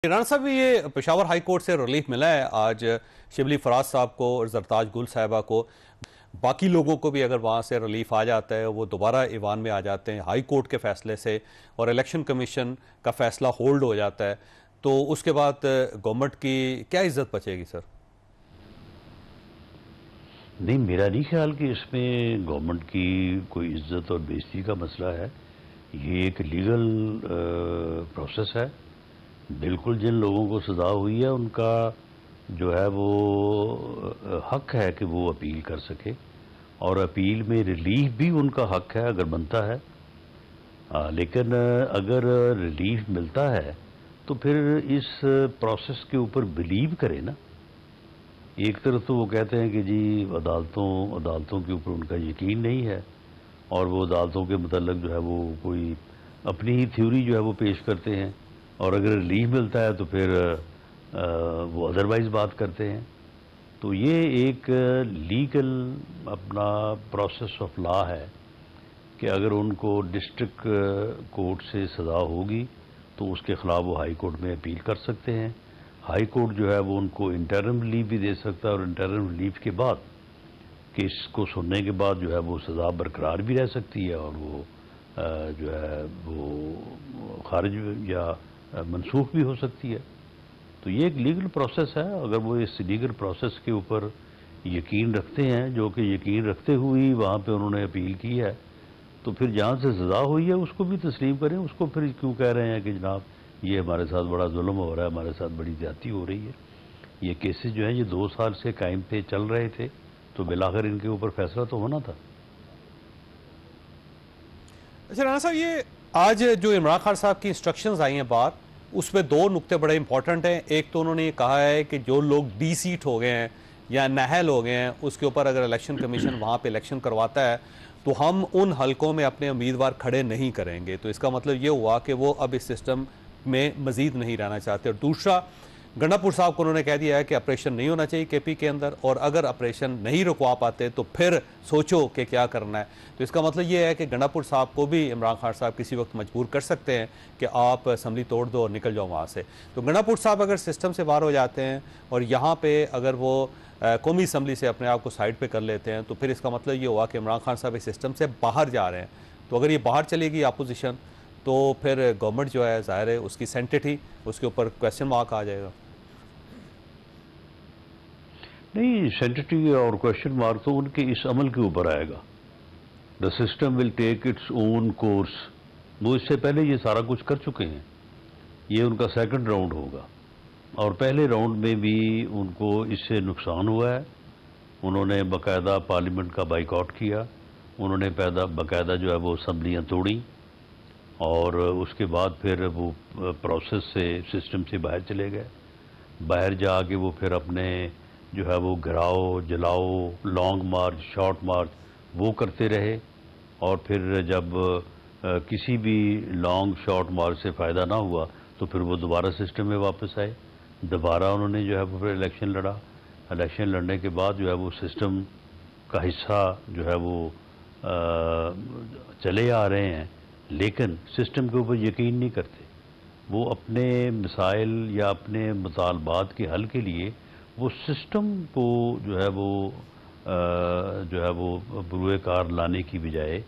राणा साहब, ये Peshawar high court से रिलीफ मिला है आज शिबली फराज साहब को और जरताज गुल साहिबा को। बाकी लोगों को भी अगर वहाँ से रिलीफ आ जाता है, वो दोबारा ईवान में आ जाते हैं हाई कोर्ट के फैसले से, और इलेक्शन कमीशन का फैसला होल्ड हो जाता है, तो उसके बाद गवर्नमेंट की क्या इज्जत बचेगी सर? नहीं, मेरा नहीं ख्याल कि इसमें गवर्नमेंट की कोई इज्जत और बेइज्जती का मसला है। ये एक लीगल प्रोसेस है। बिल्कुल जिन लोगों को सजा हुई है उनका जो है वो हक है कि वो अपील कर सके, और अपील में रिलीफ भी उनका हक है अगर बनता है। लेकिन अगर रिलीफ मिलता है तो फिर इस प्रोसेस के ऊपर बिलीव करें ना। एक तरफ तो वो कहते हैं कि जी अदालतों के ऊपर उनका यकीन नहीं है, और वो अदालतों के मुतल्लिक जो है वो कोई अपनी ही थ्योरी जो है वो पेश करते हैं, और अगर रिलीफ मिलता है तो फिर वो अदरवाइज बात करते हैं। तो ये एक लीगल अपना प्रोसेस ऑफ लॉ है कि अगर उनको डिस्ट्रिक्ट कोर्ट से सज़ा होगी तो उसके ख़िलाफ़ वो हाई कोर्ट में अपील कर सकते हैं। हाई कोर्ट जो है वो उनको इंटरिम रिलीफ भी दे सकता है, और इंटरिम रिलीफ के बाद केस को सुनने के बाद जो है वो सज़ा बरकरार भी रह सकती है, और वो जो है वो खारिज या मनसूख भी हो सकती है। तो ये एक लीगल प्रोसेस है। अगर वो इस लीगल प्रोसेस के ऊपर यकीन रखते हैं, जो कि यकीन रखते हुए ही वहाँ पे उन्होंने अपील की है, तो फिर जहाँ से सज़ा हुई है उसको भी तस्लीम करें। उसको फिर क्यों कह रहे हैं कि जनाब ये हमारे साथ बड़ा जुल्म हो रहा है, हमारे साथ बड़ी ज़्यादती हो रही है। ये केसेस जो हैं ये 2 साल से कायम थे, चल रहे थे, तो बिलाखिर इनके ऊपर फैसला तो होना था। अच्छा राणा साहब, ये आज जो इमरान खान साहब की इंस्ट्रक्शंस आई हैं बाहर, उसमें 2 नुक्ते बड़े इंपॉर्टेंट हैं। एक तो उन्होंने ये कहा है कि जो लोग डी सीट हो गए हैं या नाहल हो गए हैं, उसके ऊपर अगर इलेक्शन कमीशन वहाँ पे इलेक्शन करवाता है तो हम उन हलकों में अपने उम्मीदवार खड़े नहीं करेंगे। तो इसका मतलब ये हुआ कि वो अब इस सिस्टम में मजीद नहीं रहना चाहते। और दूसरा, गंडापुर साहब को उन्होंने कह दिया है कि ऑपरेशन नहीं होना चाहिए केपी के अंदर, और अगर ऑपरेशन नहीं रुकवा पाते तो फिर सोचो कि क्या करना है। तो इसका मतलब ये है कि गंडापुर साहब को भी इमरान खान साहब किसी वक्त मजबूर कर सकते हैं कि आप असम्बली तोड़ दो और निकल जाओ वहाँ से। तो गंडापुर साहब अगर सिस्टम से बाहर हो जाते हैं और यहाँ पे अगर वो कौमी असम्बली से अपने आप को साइड पे कर लेते हैं, तो फिर इसका मतलब ये हुआ कि इमरान खान साहब इस सिस्टम से बाहर जा रहे हैं। तो अगर ये बाहर चलेगी अपोजिशन, तो फिर गवर्नमेंट जो है ज़ाहिर है उसकी सेंटिटी, उसके ऊपर क्वेश्चन मार्क आ जाएगा। नहीं, सेंटिटी और क्वेश्चन मार्क तो उनके इस अमल के ऊपर आएगा। The system will take its own course. वो इससे पहले ये सारा कुछ कर चुके हैं। ये उनका सेकंड राउंड होगा, और पहले राउंड में भी उनको इससे नुकसान हुआ है। उन्होंने बाकायदा पार्लियामेंट का बाइकआउट किया, उन्होंने बाकायदा जो है वो असम्बलियाँ तोड़ी, और उसके बाद फिर वो प्रोसेस से सिस्टम से बाहर चले गए। बाहर जाके वो फिर अपने जो है वो घिराओ, जलाओ, लॉन्ग मार्च, शॉर्ट मार्च वो करते रहे, और फिर जब किसी भी लॉन्ग शॉर्ट मार्च से फ़ायदा ना हुआ तो फिर वो दोबारा सिस्टम में वापस आए। दोबारा उन्होंने जो है वो फिर इलेक्शन लड़ा। इलेक्शन लड़ने के बाद जो है वो सिस्टम का हिस्सा जो है वो चले आ रहे हैं, लेकिन सिस्टम के ऊपर यकीन नहीं करते। वो अपने मसाइल या अपने मुतालबात के हल के लिए वो सिस्टम को जो है वो बुरुए कार लाने की बजाय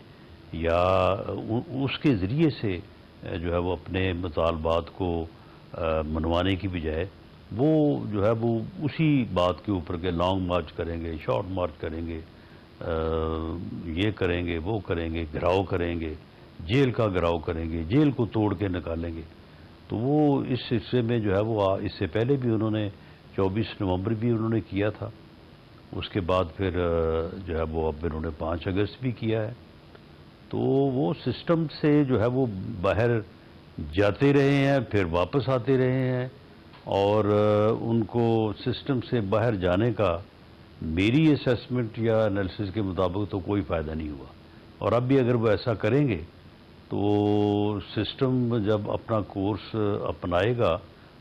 या उसके ज़रिए से जो है वो अपने मुतालबात को मनवाने की बजाय वो जो है वो उसी बात के ऊपर के लॉन्ग मार्च करेंगे, शॉर्ट मार्च करेंगे, ये करेंगे, वो करेंगे, घिराव करेंगे, जेल का घिराव करेंगे, जेल को तोड़ के निकालेंगे। तो वो इस हिस्से में जो है वो इससे पहले भी उन्होंने 24 नवंबर भी उन्होंने किया था। उसके बाद फिर जो है वो अब इन्होंने 5 अगस्त भी किया है। तो वो सिस्टम से जो है वो बाहर जाते रहे हैं, फिर वापस आते रहे हैं, और उनको सिस्टम से बाहर जाने का मेरी असेसमेंट या एनालिसिस के मुताबिक तो कोई फ़ायदा नहीं हुआ। और अब भी अगर वो ऐसा करेंगे तो सिस्टम जब अपना कोर्स अपनाएगा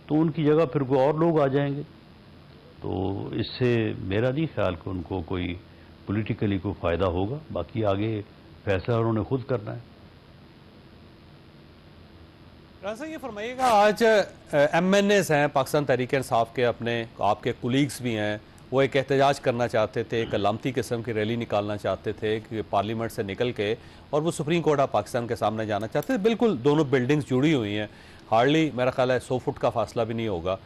तो उनकी जगह फिर कोई और लोग आ जाएंगे। तो इससे मेरा नहीं ख्याल कि उनको कोई पॉलिटिकली कोई फ़ायदा होगा। बाकी आगे फैसला उन्होंने खुद करना है। राजा ये फरमाइएगा, आज MNAs हैं पाकिस्तान तहरीक इंसाफ के, अपने आपके कुलीग्स भी हैं, वो एक एहतजाज करना चाहते थे, एक अलामती किस्म की रैली निकालना चाहते थे कि पार्लियामेंट से निकल के और वो सुप्रीम कोर्ट ऑफ पाकिस्तान के सामने जाना चाहते थे। बिल्कुल दोनों बिल्डिंग्स जुड़ी हुई हैं, हार्डली मेरा ख्याल है 100 फुट का फासला भी नहीं होगा।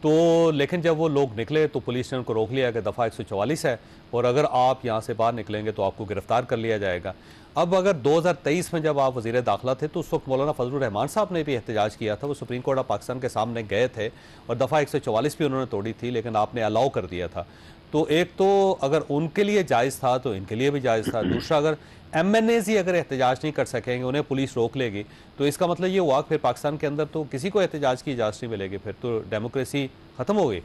तो लेकिन जब वो लोग निकले तो पुलिस ने उनको रोक लिया कि दफ़ा 144 है और अगर आप यहाँ से बाहर निकलेंगे तो आपको गिरफ्तार कर लिया जाएगा। अब अगर 2023 में जब आप वज़ीर दाखिला थे तो उस वक्त मौलाना फजलुर रहमान साहब ने भी एहतजाज किया था, वो सुप्रीम कोर्ट ऑफ पाकिस्तान के सामने गए थे और दफ़ा 144 भी उन्होंने तोड़ी थी, लेकिन आपने अलाउ कर दिया था। तो एक तो अगर उनके लिए जायज़ था तो इनके लिए भी जायज़ था। दूसरा, अगर MNAs ही अगर एहतजाज नहीं कर सकेंगे, उन्हें पुलिस रोक लेगी, तो इसका मतलब ये हुआ फिर पाकिस्तान के अंदर तो किसी को एहतजाज की इजाज़त नहीं मिलेगी, फिर तो डेमोक्रेसी ख़त्म हो गई।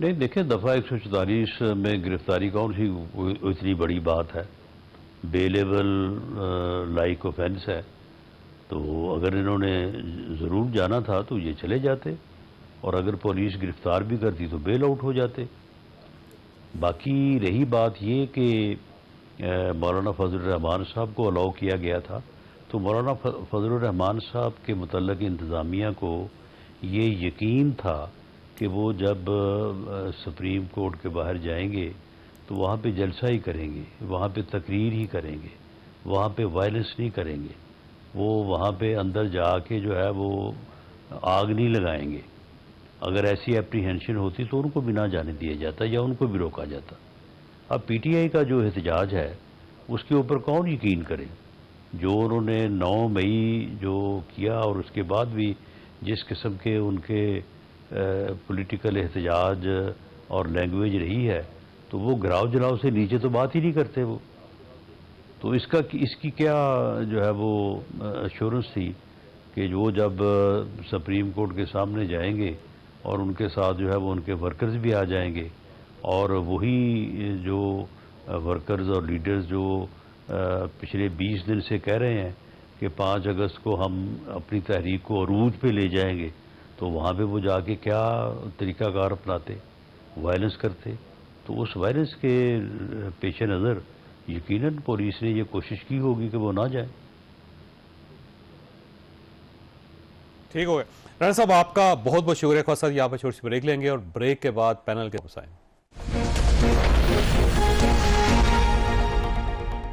नहीं, देखिए, दफ़ा 144 में गिरफ्तारी कौन सी इतनी बड़ी बात है, बेलेबल लाइक ऑफेंस है। तो अगर इन्होंने ज़रूर जाना था तो ये चले जाते, और अगर पुलिस गिरफ्तार भी करती तो बेल आउट हो जाते। बाकी रही बात ये कि मौलाना फजलुर रहमान साहब को अलाउ किया गया था, तो मौलाना फजलुर रहमान साहब के मुतल्लिक़ इंतज़ामिया को ये यकीन था कि वो जब सुप्रीम कोर्ट के बाहर जाएंगे तो वहाँ पे जलसा ही करेंगे, वहाँ पे तकरीर ही करेंगे, वहाँ पे वायलेंस नहीं करेंगे, वो वहाँ पे अंदर जाके जो है वो आग नहीं लगाएंगे। अगर ऐसी एप्रीहेंशन होती तो उनको भी ना जाने दिया जाता या उनको भी रोका जाता। अब PTI का जो एहतजाज है उसके ऊपर कौन यकीन करे, जो उन्होंने 9 मई जो किया और उसके बाद भी जिस किस्म के उनके पॉलिटिकल एहतजाज और लैंग्वेज रही है, तो वो गिराव जलाव से नीचे तो बात ही नहीं करते वो। तो इसकी क्या जो है वो एश्योरेंस थी कि जो जब सुप्रीम कोर्ट के सामने जाएंगे और उनके साथ जो है वो उनके वर्कर्स भी आ जाएंगे, और वही जो वर्कर्स और लीडर्स जो पिछले 20 दिन से कह रहे हैं कि 5 अगस्त को हम अपनी तहरीक को अरूज पे ले जाएंगे, तो वहाँ पे वो जाके क्या तरीक़ाकार अपनाते, वायलेंस करते। तो उस वायलेंस के पेश नज़र यकीनन पुलिस ने ये कोशिश की होगी कि वो ना जाए। ठीक हो गया राणा साहब, आपका बहुत बहुत शुक्रिया। खास यहाँ पर छोटी सी ब्रेक लेंगे और ब्रेक के बाद पैनल के साथ